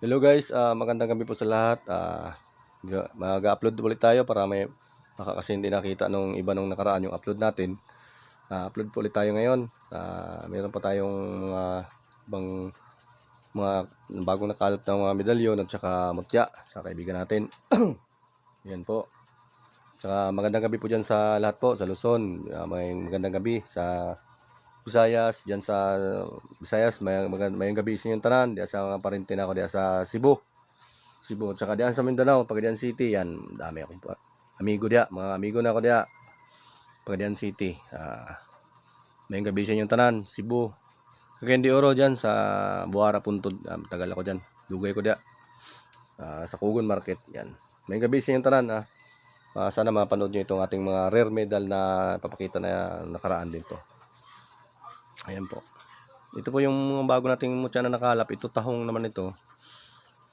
Hello guys, magandang gabi po sa lahat. Mag-upload ulit tayo para may kasi hindi nakita nung iba nung nakaraan yung upload natin. Upload po ulit tayo ngayon. Meron pa tayong mga ibang mga bagong nakalap na mga medalyon at saka mutya sa kaibigan natin. Yan po. Saka magandang gabi po dyan sa lahat po sa Luzon. May magandang gabi sa Visayas, dyan sa Visayas, may gabi sa inyong tanan. Diyan sa mga parintin ako diyan sa Cebu. Tsaka diyan sa Mindanao, Pagadian City, yan, dami akong amigo diya, mga amigo na ako diya, Pagadian City. May gabi sa inyong tanan, Cebu. Cagayan de Oro diyan sa Buara Puntod, tagal ako diyan. Dugay ko diya. Sa Kugon Market, yan. May gabi sa inyong tanan, sana mapanood niyo itong ating mga rare medal na papakita na nakaraan din to. Ayan po. Ito po yung bago nating mutya na nakalap. Ito tahong naman ito.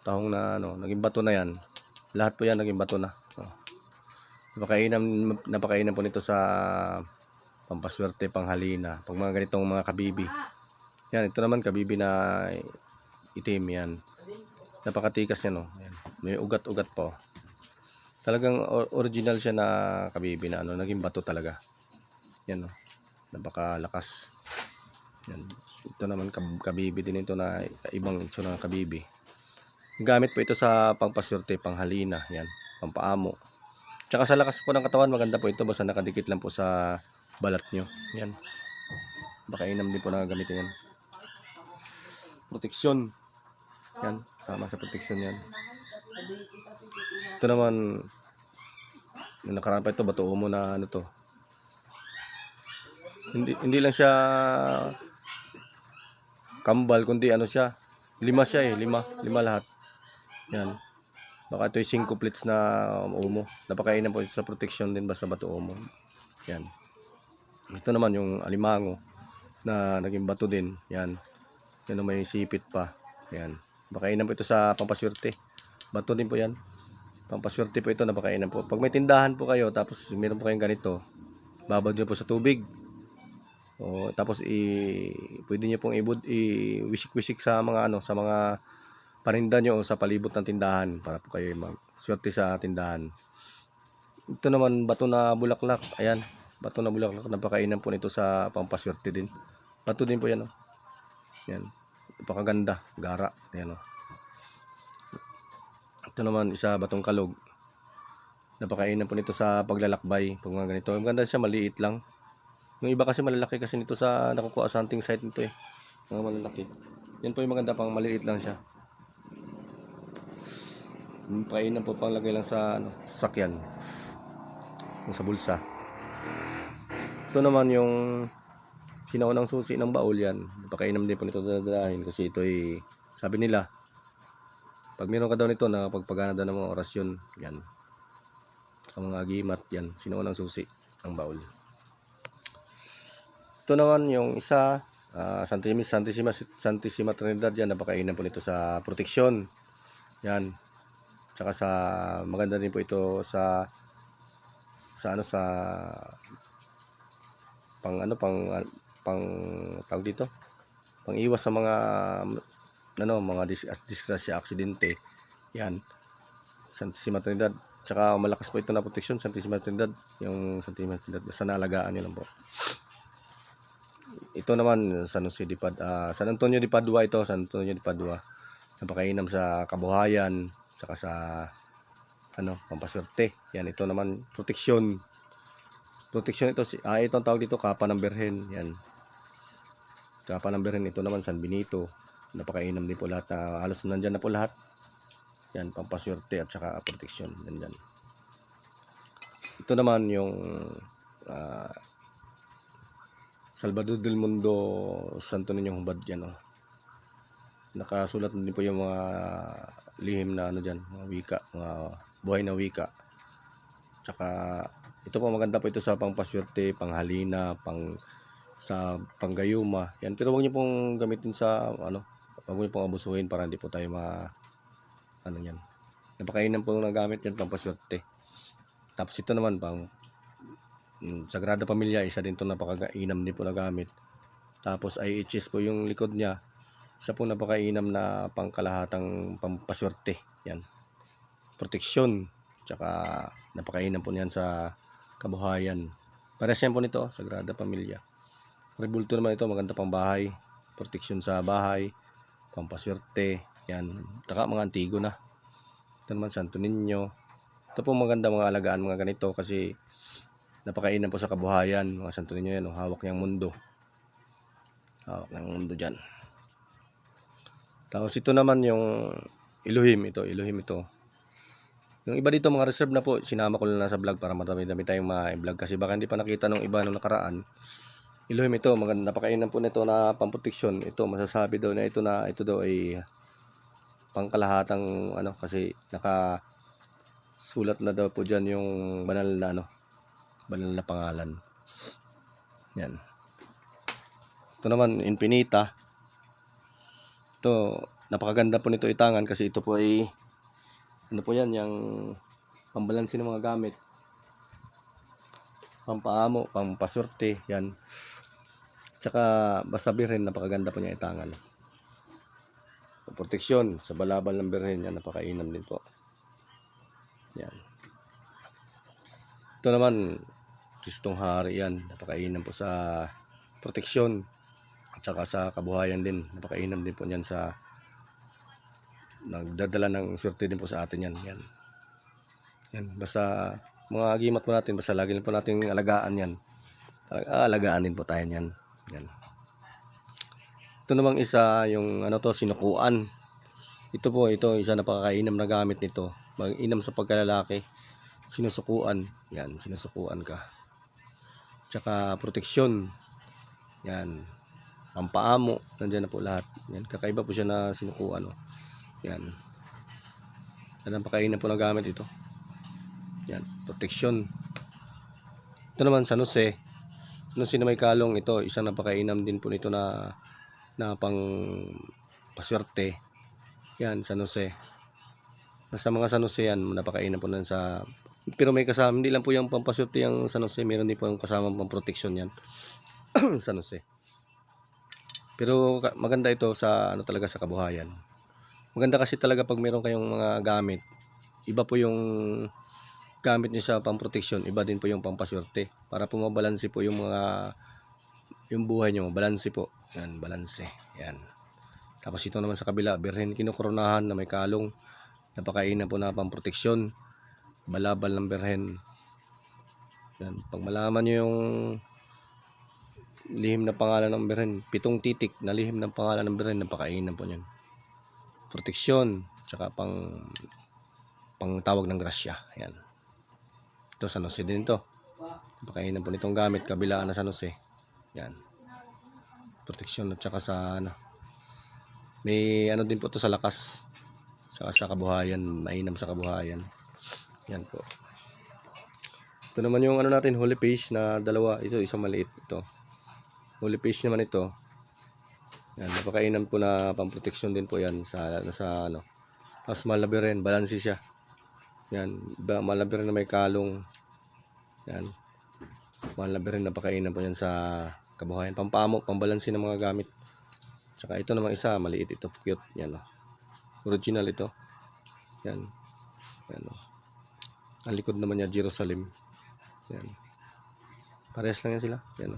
Tahong na naging bato na yan. Lahat po yan naging bato na. Napakainam po nito sa pampaswerte, panghalina. Pag mga ganitong mga kabibi. Yan, ito naman kabibi na itim yan. Napakatikas niya, no. Yan. May ugat-ugat po. Talagang original siya na kabibi na naging bato talaga. Yan, no. Napakalakas. Yan. Ito naman kabibi din ito na ibang ito na kabibi. Gamit po ito sa pangpaswerte, panghalina, yan, pampaamo. Tsaka sa lakas po ng katawan, maganda po ito basta nakadikit lang po sa balat nyo. Yan. Baka inam din po na gamitin yan. Proteksyon. Yan, sama sa proteksyon yan. Ito naman, nakaraan pa ito, bato mo na to. Hindi lang siya kambal, kundi siya. Lima siya lima lahat. Yan. Baka ito yung 5 plates na umo. Napakainam po sa protection din ba sa bato umo. Yan. Ito naman yung alimango na naging bato din. Yan. Yan may sipit pa. Yan. Napakainam po ito sa pampaswerte. Bato din po yan. Pampaswerte po ito. Napakainam po. Pag may tindahan po kayo tapos meron po kayong ganito, babad nyo po sa tubig. Tapos pwede nyo pong i-wisik-wisik sa mga sa mga paninda nyo o sa palibot ng tindahan para po kayo mag-swerte sa tindahan. Ito naman bato na bulaklak. Ayan, bato na bulaklak. Napakainam po nito sa pampaswerte din. Bato din po yan. Yan. Napakaganda. Gara. Ayan. Ito naman isa batong kalog. Napakainam po nito sa paglalakbay. Pag mga ganito. Maganda siya, maliit lang. Yung iba kasi malalaki kasi nito sa nakukuha sa hunting site nito mga malalaki. Yan po yung maganda, pang maliit lang siya. Painam po pang lagay lang sa sasakyan, sa bulsa. Ito naman yung sinaunang susi ng baul. Yan, painam din po nito dadalahin kasi ito sabi nila pag meron ka daw nito na pagpagana daw ng mga orasyon, yan, sa mga agimat, yan, sinaunang susi ang baul. Ito naman yung isa, Santissima Trinidad. Yan, napakainam po nito sa proteksyon. Yan. Tsaka sa maganda din po ito sa pang tawag dito, pang iwas sa mga mga disgrasya, aksidente. Yan, Santissima Trinidad. Tsaka malakas po ito na proteksyon, Santissima Trinidad. Yung Santissima Trinidad, basta naalagaan nyo lang po. Ito naman San Antonio de Padua ito, San Antonio de Padua. Napakainam sa kabuhayan, saka sa pampaswerte. Yan, ito naman proteksyon. Proteksyon ito itong tawag dito, kapa ng Birhen. Yan. Kapa ng Birhen. Ito naman San Benito. Napakainam din po lahat. Halos nandiyan na po lahat. Yan, pampaswerte at saka proteksyon. Nandiyan. Ito naman yung Salvador del Mundo Santo Niño Hubad. Yan, nakasulat din po yung mga lihim na dyan, mga wika, mga buhay na wika. Tsaka ito po, maganda po ito sa pangpaswerte, panghalina, sa panggayuma. Yan, pero huwag niyo pong gamitin sa huwag niyo pong abusuhin para hindi po tayo yan. Napakainam po ng gamit yan, pangpaswerte. Tapos ito naman Sagrada Pamilya, isa din to, napakainam din po na gamit. Tapos IHS po yung likod niya. Isa po napakainam na pangkalahatang pampaswerte. Yan. Proteksyon. Tsaka napakainam po niyan sa kabuhayan. Parehas yan po nito, Sagrada Pamilya. Rebulto naman ito, maganda pang bahay. Proteksyon sa bahay, pampaswerte. Yan. Tsaka mga antigo na. Ito naman Santo Niño. Ito po maganda mga alagaan mga ganito kasi napakainam po sa kabuhayan. Mga Santo Niño yan, hawak niyang mundo. Hawak ng mundo dyan. Tapos ito naman yung Elohim ito. Yung iba dito mga reserve na po, sinama ko lang na sa vlog para madami-dami tayong ma-vlog kasi baka hindi pa nakita nung iba nung nakaraan. Elohim ito, maganda, napakainam po nito na pamproteksyon. Ito masasabi daw na ito daw ay pangkalahatang kasi sulat na daw po diyan yung banal na pangalan. Yan. Ito naman Infinita. Ito napakaganda po nito itangan kasi ito po ay po yan, yung pambalansin ng mga gamit, pampaamo, pampaswerte, yan. Tsaka basta birhen, napakaganda po niya itangan. Proteksyon sa balabal ng birhen, yan, napakainam din po. Yan. Ito naman, Kristong Hari, yan, napakainam po sa proteksyon, tsaka sa kabuhayan din, napakainam din po niyan sa nagdadala ng swerte din po sa atin yan. Yan. Basta mga agimat po natin, basta lagi lang po natin alagaan yan. Alagaan din po tayo yan. Yan. Ito namang isa, yung sinukuan. Ito isa napakakainam na gamit nito. Mag-inam sa pagkalalaki. Sinusukuan. Yan, sinusukuan ka. Tsaka proteksyon. Yan. Pampaamo, nandiyan na po lahat. Yan, kakaiba po siya na sinukuan. Yan. Yan ang pakainam po na gamit ito. Yan, proteksyon. Ito naman San Jose. San Jose na may kalong ito, isang napakainam din po nito na pang paswerte. Yan, San Jose. Nasa mga San Jose yan, napakainam po nan sa pero may kasama, hindi lang po yung pampaswerte yung San Jose, meron din po yung kasama pang proteksyon yan. San Jose. Pero maganda ito sa talaga sa kabuhayan. Maganda kasi talaga pag meron kayong mga gamit, iba po yung gamit niyo sa pamproteksyon, iba din po yung pampaswerte. Para po mabalanse po yung buhay niyo, balanse po. Yan, balanse. Yan. Tapos ito naman sa kabila, birhen kinukoronahan na may kalong. Napakainam po na pamproteksyon. Balabal ng birhen. Yan. Pag malaman niyo yung lihim na pangalan ng birhen, 7 titik na lihim ng pangalan ng birhen, napakainam po niyan. Proteksyon, tsaka pang tawag ng grasya. Yan. Ito San Jose din ito. Napakainam po nitong gamit, kabilaan na San Jose. Yan. Proteksyon at tsaka sa may din po ito sa lakas. Saka sa kabuhayan, mainam sa kabuhayan. Yan po. Ito naman yung natin, holy fish na dalawa. Ito isang maliit ito. Holy fish naman ito. Yan, napakainam po na pamproteksyon din po yan sa Tapos malabi rin, balansi siya. Yan, malabi rin na may kalong. Yan. Malabi rin, napakainam po yan sa kabuhayan. Pampamo, pambalansi ng mga gamit. Tsaka ito naman isa, maliit ito, cute. Yan, original ito. Yan. Yan, ang likod naman niya, Jerusalem. Yan. Parehas lang yan sila. Yan,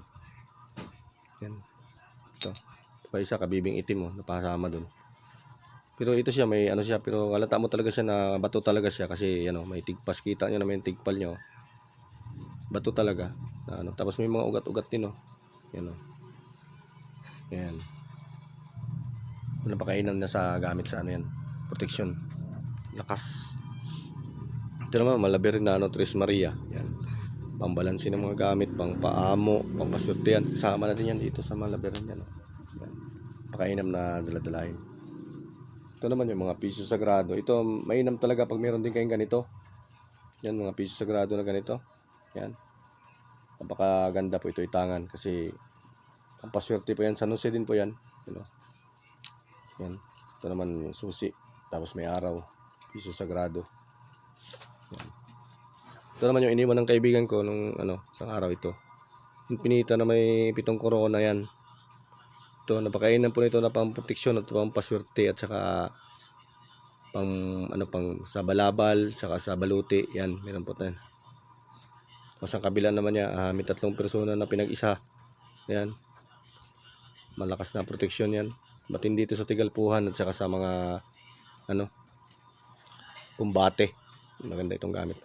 yan. Ito. Pa isa kabibing itim napakasama dun. Pero ito siya may siya, pero halata mo talaga siya na bato talaga siya kasi may tigpas, kita niyo na may tigpal niyo. Bato talaga. Tapos may mga ugat-ugat din Yan Yan. Napakainam na sa gamit sa yan. Protection. Lakas. Ito naman malabi rin na Tres Maria. Yan. Pambalansin ng mga gamit, pang paamo, pang paswerte yan. Kasama natin yan dito sa malabi rin yan. Yan. Pakainam na daladalahin. Ito naman yung mga piso sagrado. Ito mainam talaga pag meron din kayong ganito. Yan, mga piso sagrado na ganito. Yan. Napakaganda po ito itangan kasi pampaswerte po yan. San Jose din po yan. Yan. Ito naman yung susi. Tapos may araw. Piso sagrado. Yan. Ito naman yung iniwan ng kaibigan ko nung isang araw ito. Infinita na may 7 korona yan. Ito, napakainan po nito na pamproteksyon at pampaswerte at saka pang pang sa balabal, saka sa baluti. Yan, meron po tayo. Tapos ang kabila naman niya, may 3 persona na pinag-isa. Yan. Malakas na proteksyon yan. Matindi dito sa tigalpuhan at saka sa mga kumbate. Maganda itong gamit.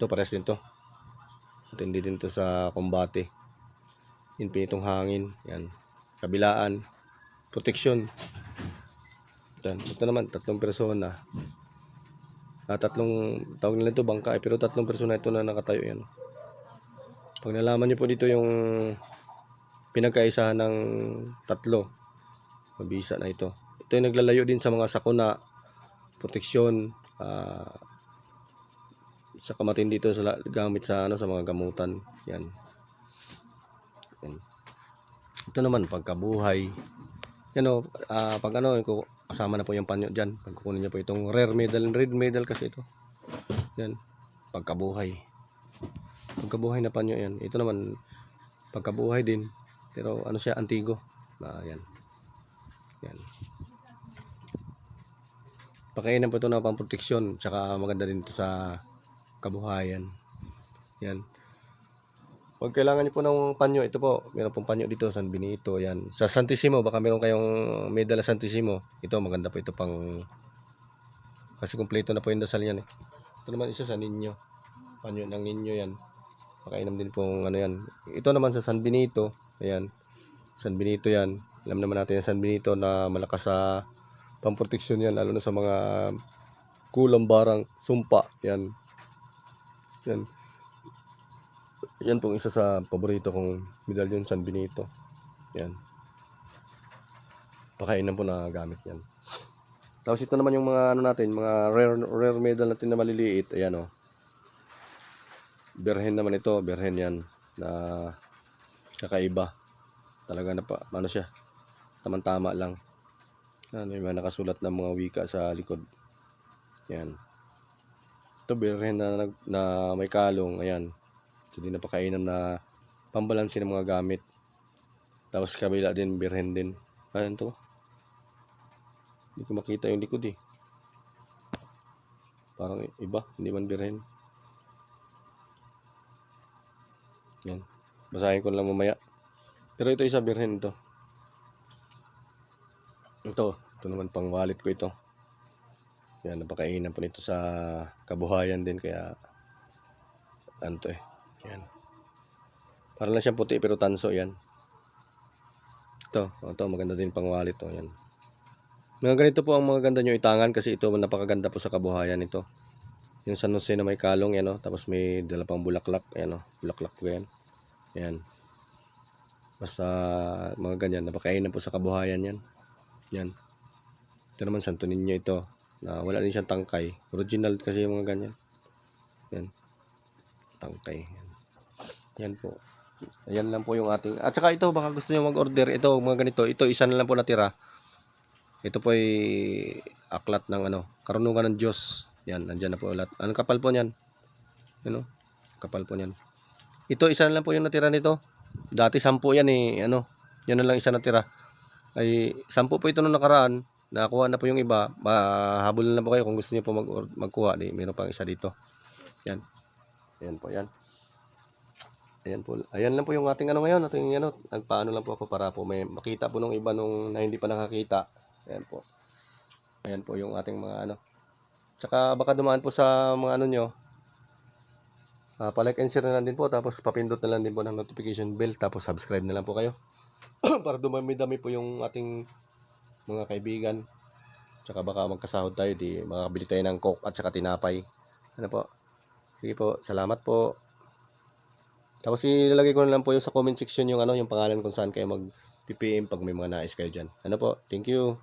Ito pares din to. Matindi din to sa kumbate. Infinitong hangin. Yan. Kabilaan. Proteksyon. Ito naman, 3 persona. Tatlong, tawag nila ito bangka, pero 3 persona ito na nakatayo yan. Pag nalaman nyo po dito yung pinagkaisahan ng 3, mabisa na ito. Ito yung naglalayo din sa mga sakuna, proteksyon, sa kamatin dito sa gamit sa sa mga gamutan. Yan. Yan. Ito naman pagkabuhay. Yan o, pag kasama na po yung panyo dyan. Pagkukunin niya po itong rare medal, red medal kasi ito. Yan. Pagkabuhay. Pagkabuhay na panyo yan. Ito naman pagkabuhay din. Pero siya, antigo. Yan. Yan. Pakainan po ito na pamproteksyon. Tsaka maganda din ito sa kabuhayan. Yan. Pag kailangan niyo po ng panyo, ito po, meron pong panyo dito, San Benito, yan. Sa Santissimo, baka meron kayong medal sa Santissimo. Ito, maganda po ito pang, kasi kumpleto na po yung dasal yan eh. Ito naman isa sa Niño. Panyo ng Niño yan. Pakainan din pong yan. Ito naman sa San Benito, ayan. San Benito yan. Alam naman natin yung San Benito na malakas sa pamproteksyon yan, lalo na sa mga kulang barang, sumpa, yan. Yan. Yan pong isa sa paborito kong medalyon, San Benito. Yan. Pakainan po na gamit yan. Tapos ito naman yung mga natin, mga rare medal natin na maliliit. Ayan o. Birhen naman ito, birhen yan na kakaiba. Talaga na pa, siya. Tama-tama lang. May mga nakasulat na mga wika sa likod. Yan. Ito birhen na may kalong, ayan. Hindi na pakainan na pambalansin ng mga gamit. Tapos kabila din, birhen din. Ayan to. Hindi ko makita yung likod eh. Parang iba, hindi man birhen. Yan. Basahin ko lang mamaya. Pero ito isa birhen ito. Ito naman pang wallet ko ito. Yan, napakainan po nito sa kabuhayan din, kaya to eh. Yan. Para lang siyang puti pero tanso yan. Ito maganda din pang wallet to, yan. Mga ganito po ang mga ganda nyo itangan kasi ito napakaganda po sa kabuhayan ito. Yung San Jose na may kalong yan tapos may dala pang bulaklak, ayan bulaklak po yan. Yan. Basta mga ganyan, napakainan po sa kabuhayan yan. Yan. Ito naman Santo Niño ito. Na wala din siyang tangkay. Original kasi yung mga ganyan. Yan. Tangkay. Yan po. Ayan lang po yung ating. At saka ito, baka gusto niyo mag-order. Ito, mga ganito. Ito, isa na lang po natira. Ito po ay aklat ng karunungan ng Diyos. Yan, nandyan na po ulit. Anong kapal po niyan? Kapal po niyan. Ito, isa na lang po yung natira nito. Dati 10 yan eh. Yan na lang isa natira. Ay 10 po ito nung nakaraan. Nakakuha na po yung iba. Habol na po kayo kung gusto niyo po magkuha. Meron pang isa dito. Yan. Ayan po yan. Ayan po. Ayan lang po yung ating ngayon. Nagpaano lang po ako para po may makita po nung iba nung na hindi pa nakakita. Ayan po. Ayan po yung ating mga Tsaka baka dumaan po sa mga nyo. Pa-like and share na lang din po. Tapos papindot na lang din po ng notification bell. Tapos subscribe na lang po kayo. Para dumami-dami po yung ating mga kaibigan. Tsaka baka magkasahod tayo. Makakabili tayo ng coke at saka tinapay. Ano po. Sige po. Salamat po. Tapos ilalagay ko na lang po yung sa comment section yung yung pangalan kung saan kayo mag-PPM pag may mga nais kayo dyan. Ano po, thank you.